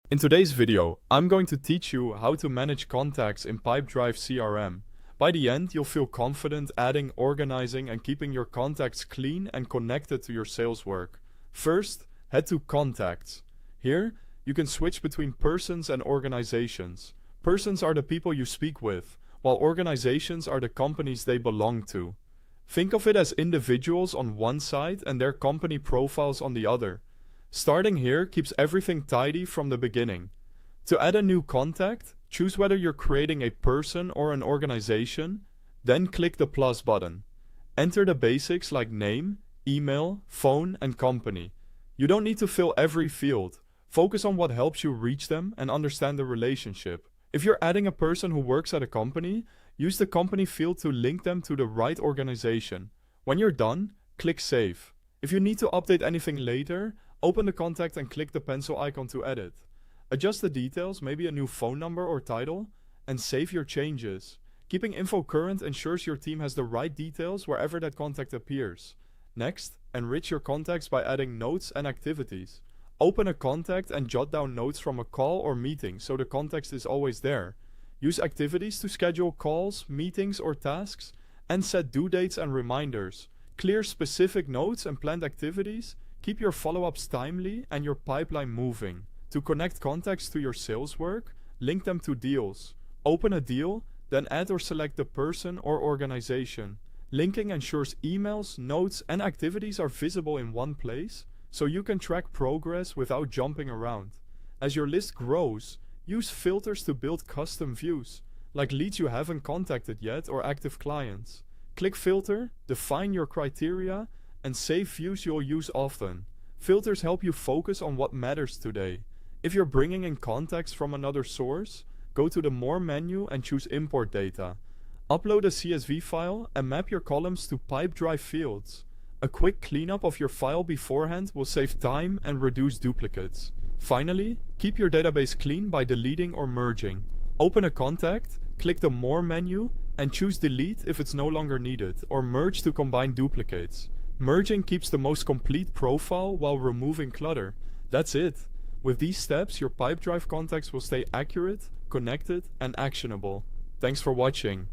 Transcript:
In today's video, I'm going to teach you how to manage contacts in Pipedrive CRM. By the end, you'll feel confident adding, organizing, and keeping your contacts clean and connected to your sales work. First, head to Contacts. Here, you can switch between persons and organizations. Persons are the people you speak with, while organizations are the companies they belong to. Think of it as individuals on one side and their company profiles on the other. Starting here keeps everything tidy from the beginning. To add a new contact, choose whether you're creating a person or an organization, then click the plus button. Enter the basics like name, email, phone, and company. You don't need to fill every field. Focus on what helps you reach them and understand the relationship. If you're adding a person who works at a company, use the company field to link them to the right organization. When you're done, click Save. If you need to update anything later, open the contact and click the pencil icon to edit. Adjust the details, maybe a new phone number or title, and save your changes. Keeping info current ensures your team has the right details wherever that contact appears. Next, enrich your contacts by adding notes and activities. Open a contact and jot down notes from a call or meeting so the context is always there. Use activities to schedule calls, meetings, or tasks, and set due dates and reminders. Clear specific notes and planned activities. Keep your follow-ups timely and your pipeline moving. To connect contacts to your sales work, link them to deals. Open a deal, then add or select the person or organization. Linking ensures emails, notes, and activities are visible in one place, so you can track progress without jumping around. As your list grows, use filters to build custom views, like leads you haven't contacted yet or active clients. Click Filter, define your criteria, and save views you'll use often. Filters help you focus on what matters today. If you're bringing in contacts from another source, go to the More menu and choose Import Data. Upload a CSV file and map your columns to Pipedrive fields. A quick cleanup of your file beforehand will save time and reduce duplicates. Finally, keep your database clean by deleting or merging. Open a contact, click the More menu, and choose Delete if it's no longer needed, or Merge to combine duplicates. Merging keeps the most complete profile while removing clutter. That's it. With these steps, your Pipedrive contacts will stay accurate, connected, and actionable. Thanks for watching.